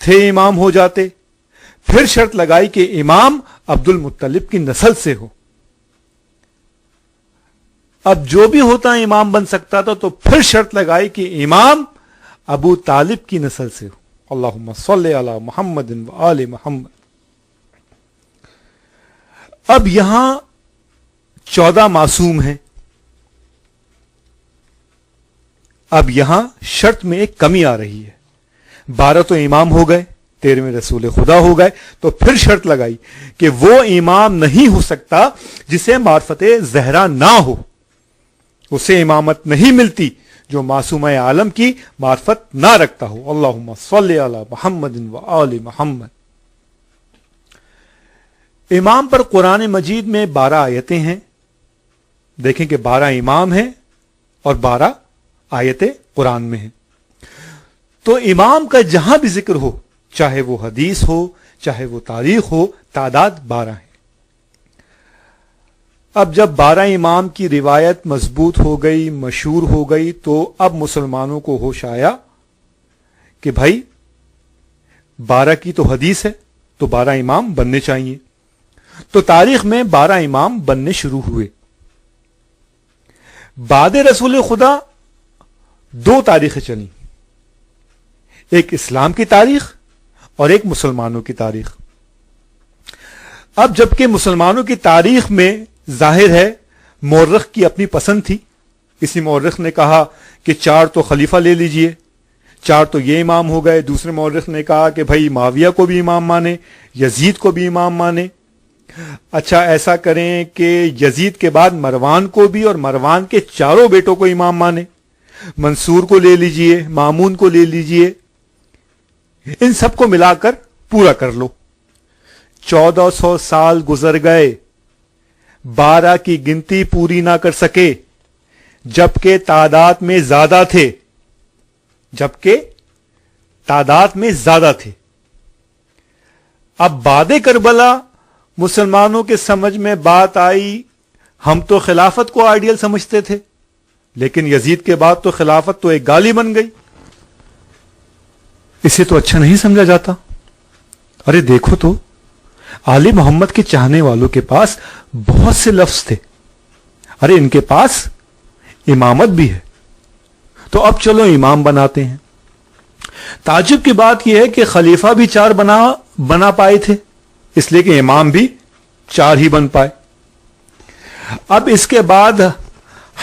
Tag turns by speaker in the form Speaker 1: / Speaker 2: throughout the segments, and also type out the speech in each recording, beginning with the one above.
Speaker 1: تھے امام ہو جاتے. پھر شرط لگائی کہ امام عبد المطلب کی نسل سے ہو. اب جو بھی ہوتا امام بن سکتا تھا, تو پھر شرط لگائی کہ امام ابو طالب کی نسل سے ہو. اللہم صلی علی محمد و آل محمد. اب یہاں 14 معصوم ہیں. اب یہاں شرط میں ایک کمی آ رہی ہے. 12 تو امام ہو گئے, 13ویں رسول خدا ہو گئے, تو پھر شرط لگائی کہ وہ امام نہیں ہو سکتا جسے معرفت زہرا نہ ہو, اسے امامت نہیں ملتی جو معصومہ عالم کی معرفت نہ رکھتا ہو. اللہم صلی علی محمد و آل محمد. امام پر قرآن مجید میں 12 آیتیں ہیں. دیکھیں کہ 12 امام ہیں اور 12 آیتیں قرآن میں ہیں. تو امام کا جہاں بھی ذکر ہو, چاہے وہ حدیث ہو چاہے وہ تاریخ ہو, تعداد 12 ہے. اب جب 12 امام کی روایت مضبوط ہو گئی, مشہور ہو گئی, تو اب مسلمانوں کو ہوش آیا کہ بھائی 12 کی تو حدیث ہے, تو 12 امام بننے چاہیے. تو تاریخ میں 12 امام بننے شروع ہوئے. بعد رسول خدا 2 تاریخیں چلیں, ایک اسلام کی تاریخ اور ایک مسلمانوں کی تاریخ. اب جبکہ مسلمانوں کی تاریخ میں ظاہر ہے مورخ کی اپنی پسند تھی. کسی مورخ نے کہا کہ 4 تو خلیفہ لے لیجئے, 4 تو یہ امام ہو گئے. دوسرے مورخ نے کہا کہ بھائی معاویہ کو بھی امام مانے, یزید کو بھی امام مانے. اچھا ایسا کریں کہ یزید کے بعد مروان کو بھی, اور مروان کے 4 بیٹوں کو امام مانے. منصور کو لے لیجئے, مامون کو لے لیجئے, ان سب کو ملا کر پورا کر لو. 1400 سال گزر گئے, 12 کی گنتی پوری نہ کر سکے, جبکہ تعداد میں زیادہ تھے. اب بعد کربلا مسلمانوں کے سمجھ میں بات آئی, ہم تو خلافت کو آئیڈیل سمجھتے تھے, لیکن یزید کے بعد تو خلافت تو ایک گالی بن گئی, اسے تو اچھا نہیں سمجھا جاتا. ارے دیکھو تو آل محمد کے چاہنے والوں کے پاس بہت سے لفظ تھے. ارے ان کے پاس امامت بھی ہے, تو اب چلو امام بناتے ہیں. تعجب کی بات یہ ہے کہ خلیفہ بھی 4 بنا پائے تھے, اس لیے کہ امام بھی 4 ہی بن پائے. اب اس کے بعد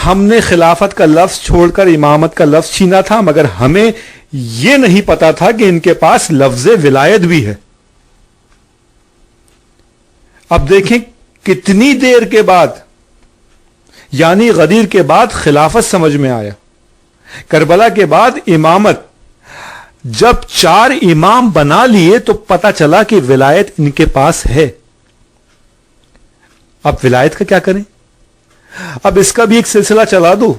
Speaker 1: ہم نے خلافت کا لفظ چھوڑ کر امامت کا لفظ چھینا تھا, مگر ہمیں یہ نہیں پتا تھا کہ ان کے پاس لفظ ولایت بھی ہے. اب دیکھیں کتنی دیر کے بعد, یعنی غدیر کے بعد خلافت سمجھ میں آیا. کربلا کے بعد امامت. جب 4 امام بنا لیے تو پتا چلا کہ ولایت ان کے پاس ہے. اب ولایت کا کیا کریں؟ اب اس کا بھی ایک سلسلہ چلا دو.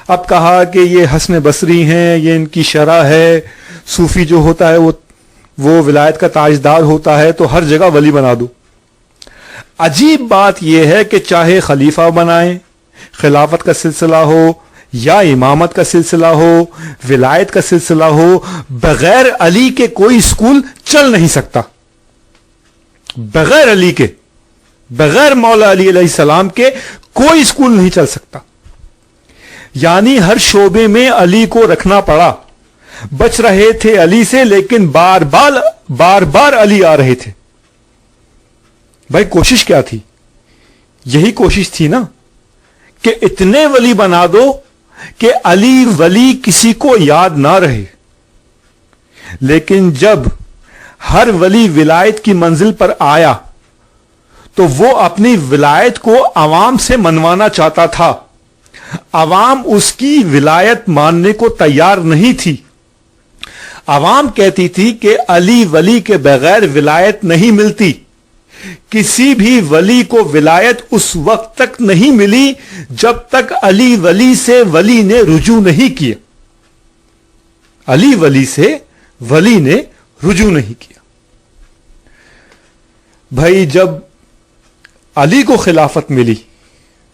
Speaker 1: اب کہا کہ یہ حسن بصری ہیں, یہ ان کی شرح ہے, صوفی جو ہوتا ہے وہ ولایت کا تاجدار ہوتا ہے, تو ہر جگہ ولی بنا دو. عجیب بات یہ ہے کہ چاہے خلیفہ بنائیں, خلافت کا سلسلہ ہو یا امامت کا سلسلہ ہو, ولایت کا سلسلہ ہو, بغیر علی کے کوئی اسکول چل نہیں سکتا. بغیر علی کے, بغیر مولا علی علیہ السلام کے کوئی اسکول نہیں چل سکتا. یعنی ہر شعبے میں علی کو رکھنا پڑا. بچ رہے تھے علی سے, لیکن بار بار علی آ رہے تھے. بھائی کوشش کیا تھی؟ یہی کوشش تھی نا کہ اتنے ولی بنا دو کہ علی ولی کسی کو یاد نہ رہے. لیکن جب ہر ولی ولایت کی منزل پر آیا تو وہ اپنی ولایت کو عوام سے منوانا چاہتا تھا. عوام اس کی ولایت ماننے کو تیار نہیں تھی. عوام کہتی تھی کہ علی ولی کے بغیر ولایت نہیں ملتی. کسی بھی ولی کو ولایت اس وقت تک نہیں ملی جب تک علی ولی سے ولی نے رجوع نہیں کیا. علی ولی سے ولی نے رجوع نہیں کیا. بھائی جب علی کو خلافت ملی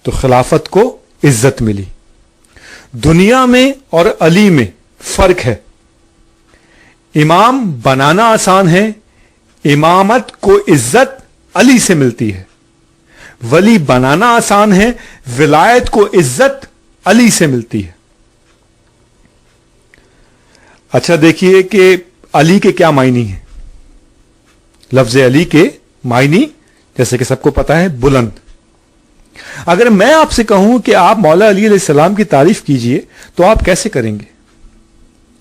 Speaker 1: تو خلافت کو عزت ملی. دنیا میں اور علی میں فرق ہے. امام بنانا آسان ہے، امامت کو عزت علی سے ملتی ہے. ولی بنانا آسان ہے، ولایت کو عزت علی سے ملتی ہے. اچھا دیکھیے کہ علی کے کیا معنی ہیں. لفظ علی کے معنی جیسے کہ سب کو پتا ہے بلند. اگر میں آپ سے کہوں کہ آپ مولا علی علیہ السلام کی تعریف کیجئے تو آپ کیسے کریں گے؟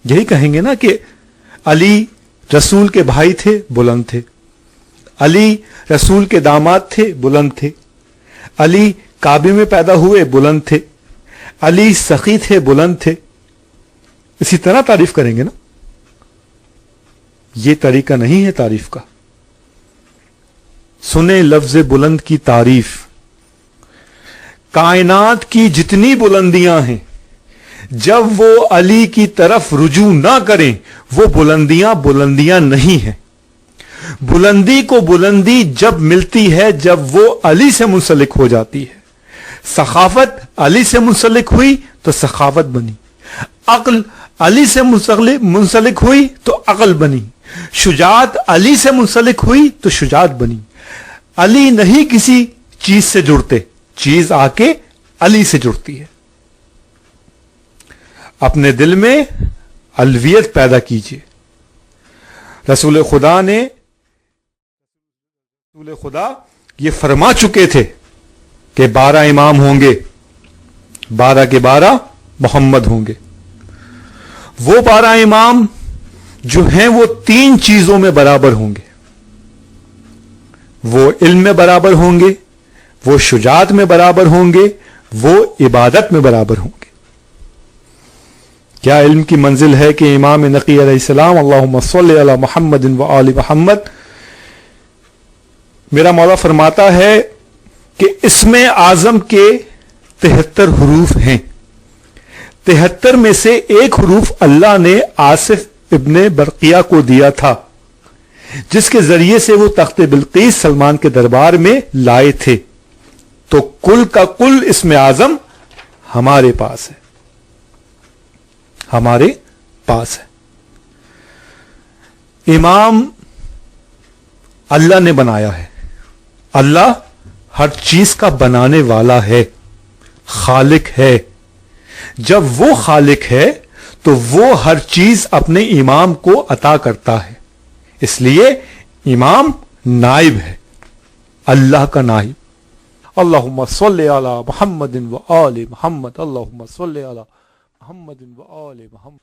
Speaker 1: یہی کہیں گے نا کہ علی رسول کے بھائی تھے، بلند تھے. علی رسول کے داماد تھے، بلند تھے. علی کعبے میں پیدا ہوئے، بلند تھے. علی سخی تھے، بلند تھے. اسی طرح تعریف کریں گے نا. یہ طریقہ نہیں ہے تعریف کا. سنیں لفظ بلند کی تعریف. کائنات کی جتنی بلندیاں ہیں جب وہ علی کی طرف رجوع نہ کریں وہ بلندیاں بلندیاں نہیں ہیں. بلندی کو بلندی جب ملتی ہے جب وہ علی سے منسلک ہو جاتی ہے. سخاوت علی سے منسلک ہوئی تو سخاوت بنی. عقل علی سے منسلک ہوئی تو عقل بنی. شجاعت علی سے منسلک ہوئی تو شجاعت بنی. علی نہیں کسی چیز سے جڑتے، چیز آ کے علی سے جڑتی ہے. اپنے دل میں الویت پیدا کیجیے. رسول خدا یہ فرما چکے تھے کہ 12 امام ہوں گے، 12 کے 12 محمد ہوں گے. وہ 12 امام جو ہیں وہ 3 چیزوں میں برابر ہوں گے. وہ علم میں برابر ہوں گے، وہ شجاعت میں برابر ہوں گے، وہ عبادت میں برابر ہوں گے. کیا علم کی منزل ہے کہ امام نقی علیہ السلام اللہم صلی علی محمد و آل محمد. میرا مولا فرماتا ہے کہ اسم اعظم کے 73 حروف ہیں. 73 میں سے ایک حروف اللہ نے آصف ابن برقیہ کو دیا تھا جس کے ذریعے سے وہ تخت بلقیس سلمان کے دربار میں لائے تھے. تو کل کا کل اسم اعظم ہمارے پاس ہے، ہمارے پاس ہے. امام اللہ نے بنایا ہے. اللہ ہر چیز کا بنانے والا ہے، خالق ہے. جب وہ خالق ہے تو وہ ہر چیز اپنے امام کو عطا کرتا ہے. اس لیے امام نائب ہے، اللہ کا نائب. اللہم صلی علی محمد و آل محمد. اللہم صلی علی محمد و آل محمد.